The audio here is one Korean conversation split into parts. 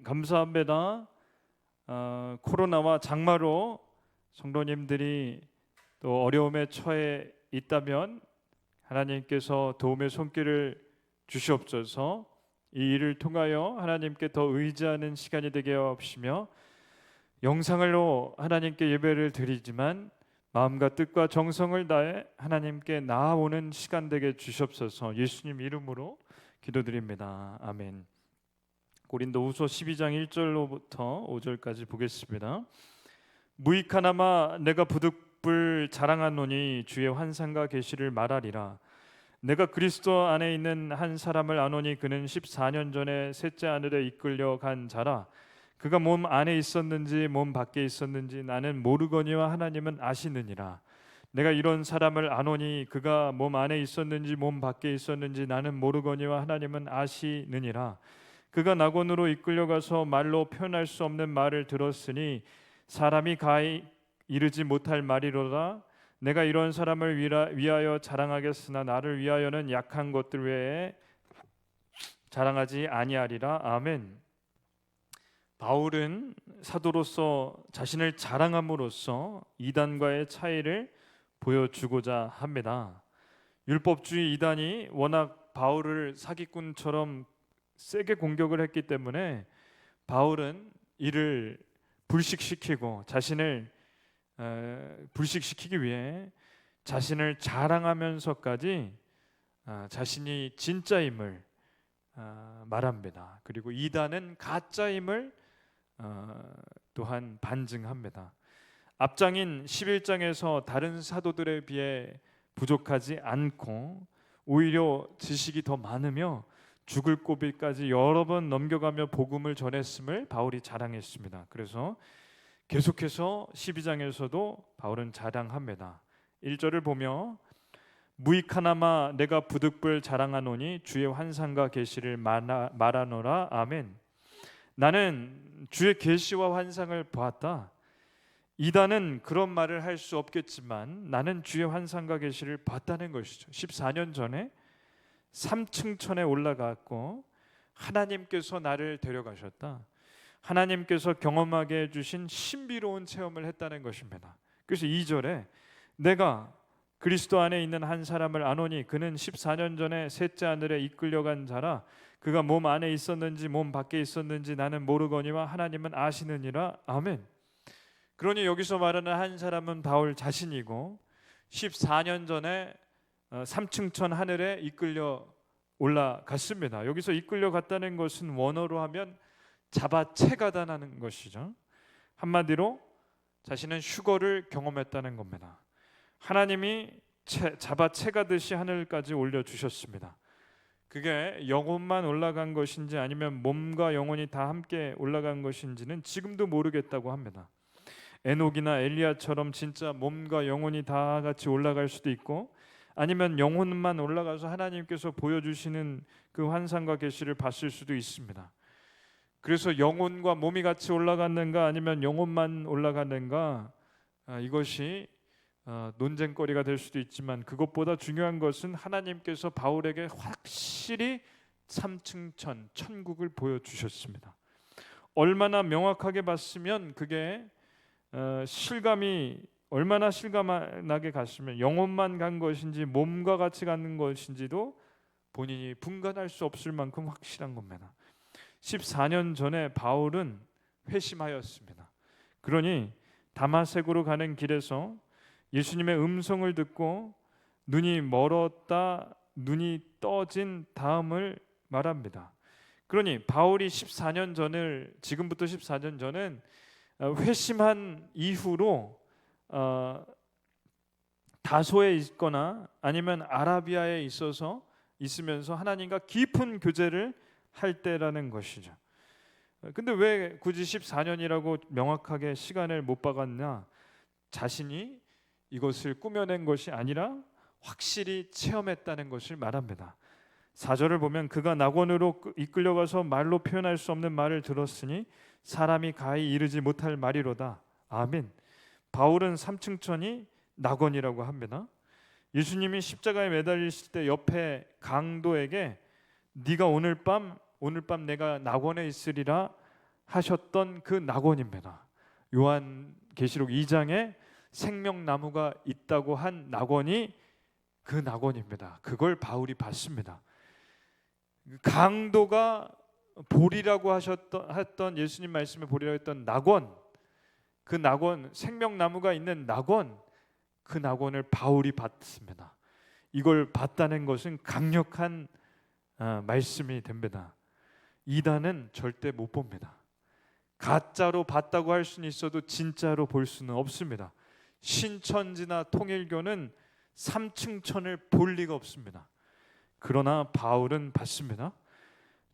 감사합니다. 코로나와 장마로 성도님들이 또 어려움에 처해 있다면 하나님께서 도움의 손길을 주시옵소서. 이 일을 통하여 하나님께 더 의지하는 시간이 되게 하옵시며, 영상으로 하나님께 예배를 드리지만 마음과 뜻과 정성을 다해 하나님께 나아오는 시간 되게 주시옵소서. 예수님 이름으로 기도드립니다. 아멘. 고린도후서 12장 1절로부터 5절까지 보겠습니다. 무익하나마 내가 부득불 자랑하노니 주의 환상과 계시를 말하리라. 내가 그리스도 안에 있는 한 사람을 아노니 그는 14년 전에 셋째 하늘에 이끌려 간 자라. 그가 몸 안에 있었는지 몸 밖에 있었는지 나는 모르거니와 하나님은 아시느니라. 내가 이런 사람을 아노니 그가 몸 안에 있었는지 몸 밖에 있었는지 나는 모르거니와 하나님은 아시느니라. 그가 낙원으로 이끌려가서 말로 표현할 수 없는 말을 들었으니 사람이 가히 이르지 못할 말이로다. 내가 이런 사람을 위하여 자랑하겠으나 나를 위하여는 약한 것들 외에 자랑하지 아니하리라. 아멘. 바울은 사도로서 자신을 자랑함으로써 이단과의 차이를 보여주고자 합니다. 율법주의 이단이 워낙 바울을 사기꾼처럼 세게 공격을 했기 때문에 바울은 이를 불식시키고 자신을 불식시키기 위해 자신을 자랑하면서까지 자신이 진짜임을 말합니다. 그리고 이단은 가짜임을 또한 반증합니다. 앞장인 11장에서 다른 사도들에 비해 부족하지 않고 오히려 지식이 더 많으며 죽을 고비까지 여러 번 넘겨가며 복음을 전했음을 바울이 자랑했습니다. 그래서 계속해서 12장에서도 바울은 자랑합니다. 1절을 보며 무익하나마 내가 부득불 자랑하노니 주의 환상과 계시를 말하노라. 아멘. 나는 주의 계시와 환상을 보았다. 이단은 그런 말을 할 수 없겠지만 나는 주의 환상과 계시를 봤다는 것이죠. 14년 전에 3층천에 올라갔고 하나님께서 나를 데려가셨다. 하나님께서 경험하게 해주신 신비로운 체험을 했다는 것입니다. 그래서 2절에 내가 그리스도 안에 있는 한 사람을 아노니 그는 14년 전에 셋째 하늘에 이끌려간 자라. 그가 몸 안에 있었는지 몸 밖에 있었는지 나는 모르거니와 하나님은 아시느니라. 아멘. 그러니 여기서 말하는 한 사람은 바울 자신이고 14년 전에 3층천 하늘에 이끌려 올라갔습니다. 여기서 이끌려 갔다는 것은 원어로 하면 잡아채가다는 것이죠. 한마디로 자신은 휴거를 경험했다는 겁니다. 하나님이 잡아채가듯이 하늘까지 올려주셨습니다. 그게 영혼만 올라간 것인지 아니면 몸과 영혼이 다 함께 올라간 것인지는 지금도 모르겠다고 합니다. 에녹이나 엘리야처럼 진짜 몸과 영혼이 다 같이 올라갈 수도 있고 아니면 영혼만 올라가서 하나님께서 보여주시는 그 환상과 계시를 봤을 수도 있습니다. 그래서 영혼과 몸이 같이 올라갔는가 아니면 영혼만 올라갔는가 이것이 논쟁거리가 될 수도 있지만 그것보다 중요한 것은 하나님께서 바울에게 확실히 3층천 천국을 보여주셨습니다. 얼마나 명확하게 봤으면 그게 실감이 얼마나 실감나게 갔으면 영혼만 간 것인지 몸과 같이 가는 것인지도 본인이 분간할 수 없을 만큼 확실한 겁니다. 14년 전에 바울은 회심하였습니다. 그러니 다마색으로 가는 길에서 예수님의 음성을 듣고 눈이 멀었다 눈이 떠진 다음을 말합니다. 그러니 바울이 14년 전을 지금부터 14년 전은 회심한 이후로 다소에 있거나 아니면 아라비아에 있으면서 하나님과 깊은 교제를 할 때라는 것이죠. 근데 왜 굳이 14년이라고 명확하게 시간을 못 박았냐? 자신이 이것을 꾸며낸 것이 아니라 확실히 체험했다는 것을 말합니다. 4절을 보면 그가 낙원으로 이끌려가서 말로 표현할 수 없는 말을 들었으니 사람이 가히 이르지 못할 말이로다. 아멘. 바울은 3층천이 낙원이라고 합니다. 예수님이 십자가에 매달리실 때 옆에 강도에게 네가 오늘 밤 오늘 밤 내가 낙원에 있으리라 하셨던 그 낙원입니다. 요한계시록 2장에 생명나무가 있다고 한 낙원이 그 낙원입니다. 그걸 바울이 봤습니다. 강도가 볼이라고 했던 예수님 말씀에 볼이라고 했던 낙원, 그 낙원, 생명나무가 있는 낙원, 그 낙원을 바울이 봤습니다. 이걸 봤다는 것은 강력한 말씀이 됩니다. 이단은 절대 못 봅니다. 가짜로 봤다고 할 수는 있어도 진짜로 볼 수는 없습니다. 신천지나 통일교는 3층 천을 볼 리가 없습니다. 그러나 바울은 봤습니다.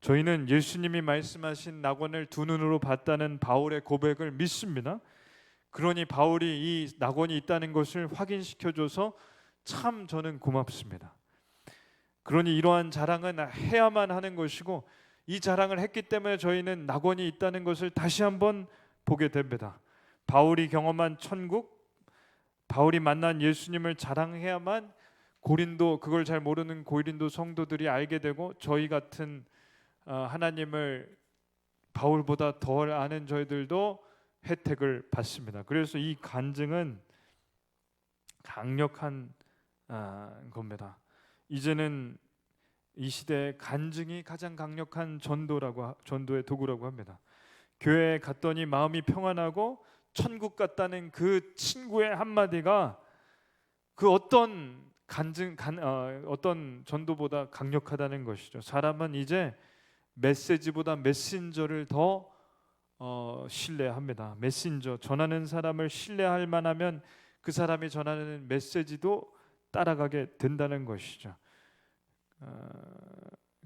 저희는 예수님이 말씀하신 낙원을 두 눈으로 봤다는 바울의 고백을 믿습니다. 그러니 바울이 이 낙원이 있다는 것을 확인시켜줘서 참 저는 고맙습니다. 그러니 이러한 자랑은 해야만 하는 것이고, 이 자랑을 했기 때문에 저희는 낙원이 있다는 것을 다시 한번 보게 됩니다. 바울이 경험한 천국, 바울이 만난 예수님을 자랑해야만 고린도, 그걸 잘 모르는 고린도 성도들이 알게 되고, 저희 같은 하나님을 바울보다 덜 아는 저희들도 혜택을 받습니다. 그래서 이 간증은 강력한 겁니다. 이제는 이 시대의 간증이 가장 강력한 전도의 도구라고 합니다. 교회에 갔더니 마음이 평안하고 천국 같다는 그 친구의 한마디가 그 어떤 어떤 전도보다 강력하다는 것이죠. 사람은 이제 메시지보다 메신저를 더 신뢰합니다. 메신저, 전하는 사람을 신뢰할 만하면 그 사람이 전하는 메시지도 따라가게 된다는 것이죠.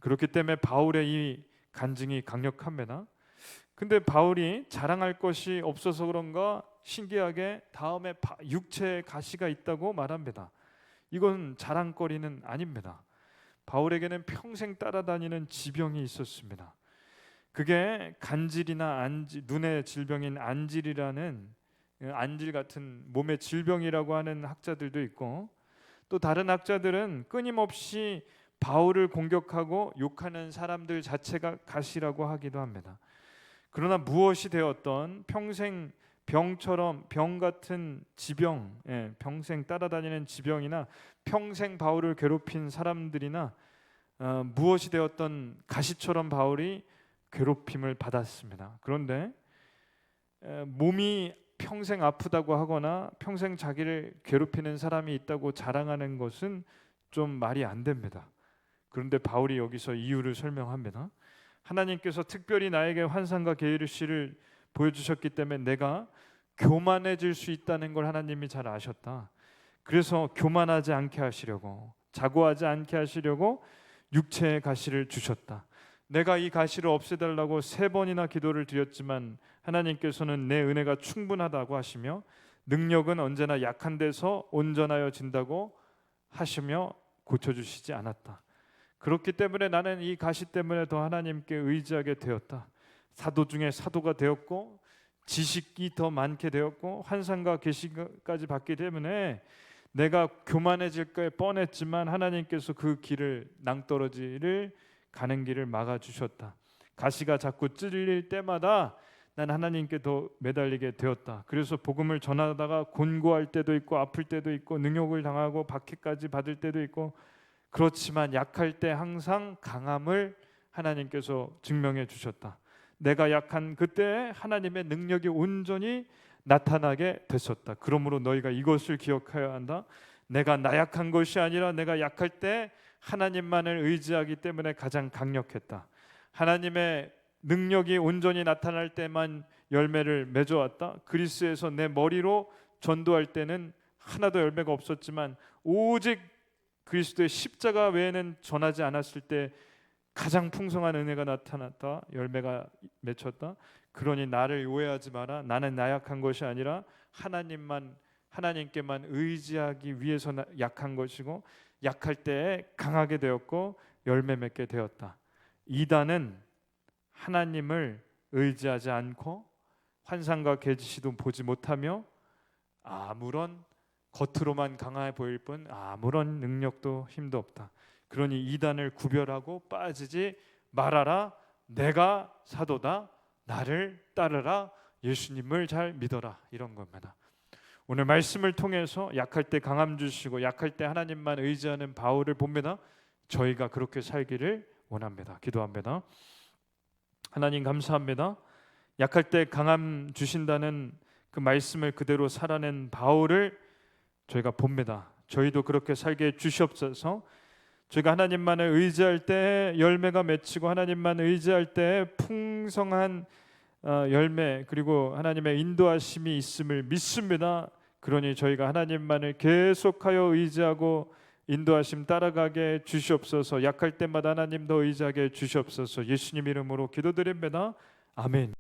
그렇기 때문에 바울의 이 간증이 강력합니다. 근데 바울이 자랑할 것이 없어서 그런가 신기하게 다음에 육체에 가시가 있다고 말합니다. 이건 자랑거리는 아닙니다. 바울에게는 평생 따라다니는 지병이 있었습니다. 그게 간질이나 눈의 질병인 안질이라는, 안질 같은 몸의 질병이라고 하는 학자들도 있고, 또 다른 학자들은 끊임없이 바울을 공격하고 욕하는 사람들 자체가 가시라고 하기도 합니다. 그러나 무엇이 되었던 평생 병 같은 지병, 평생 따라다니는 지병이나 평생 바울을 괴롭힌 사람들이나 무엇이 되었던 가시처럼 바울이 괴롭힘을 받았습니다. 그런데 몸이 평생 아프다고 하거나 평생 자기를 괴롭히는 사람이 있다고 자랑하는 것은 좀 말이 안 됩니다. 그런데 바울이 여기서 이유를 설명합니다. 하나님께서 특별히 나에게 환상과 계시를 보여주셨기 때문에 내가 교만해질 수 있다는 걸 하나님이 잘 아셨다. 그래서 교만하지 않게 하시려고, 자고하지 않게 하시려고 육체의 가시를 주셨다. 내가 이 가시를 없애달라고 3번이나 기도를 드렸지만 하나님께서는 내 은혜가 충분하다고 하시며 능력은 언제나 약한 데서 온전하여진다고 하시며 고쳐주시지 않았다. 그렇기 때문에 나는 이 가시 때문에 더 하나님께 의지하게 되었다. 사도 중에 사도가 되었고 지식이 더 많게 되었고 환상과 계시까지 받기 때문에 내가 교만해질 게 뻔했지만 하나님께서 그 길을, 낭떠러지를 가는 길을 막아주셨다. 가시가 자꾸 찔릴 때마다 난 하나님께 더 매달리게 되었다. 그래서 복음을 전하다가 곤고할 때도 있고 아플 때도 있고 능욕을 당하고 박해까지 받을 때도 있고, 그렇지만 약할 때 항상 강함을 하나님께서 증명해 주셨다. 내가 약한 그때 하나님의 능력이 온전히 나타나게 됐었다. 그러므로 너희가 이것을 기억해야 한다. 내가 나약한 것이 아니라 내가 약할 때 하나님만을 의지하기 때문에 가장 강력했다. 하나님의 능력이 온전히 나타날 때만 열매를 맺어왔다. 그리스에서 내 머리로 전도할 때는 하나도 열매가 없었지만 오직 그리스도의 십자가 외에는 전하지 않았을 때 가장 풍성한 은혜가 나타났다. 열매가 맺혔다. 그러니 나를 오해하지 마라. 나는 나약한 것이 아니라 하나님께만 의지하기 위해서 약한 것이고 약할 때에 강하게 되었고 열매 맺게 되었다. 이단은 하나님을 의지하지 않고 환상과 계시도 보지 못하며 아무런 겉으로만 강해 보일 뿐 아무런 능력도 힘도 없다. 그러니 이단을 구별하고 빠지지 말아라 내가 사도다, 나를 따르라, 예수님을 잘 믿어라, 이런 겁니다. 오늘 말씀을 통해서 약할 때 강함 주시고 약할 때 하나님만 의지하는 바울을 봅니다. 저희가 그렇게 살기를 원합니다. 기도합니다. 하나님 감사합니다. 약할 때 강함 주신다는 그 말씀을 그대로 살아낸 바울을 저희가 봅니다. 저희도 그렇게 살게 주시옵소서. 저희가 하나님만을 의지할 때 열매가 맺히고 하나님만 의지할 때 풍성한 열매, 그리고 하나님의 인도하심이 있음을 믿습니다. 그러니 저희가 하나님만을 계속하여 의지하고 인도하심 따라가게 주시옵소서. 약할 때마다 하나님 더 의지하게 주시옵소서. 예수님 이름으로 기도드립니다. 아멘.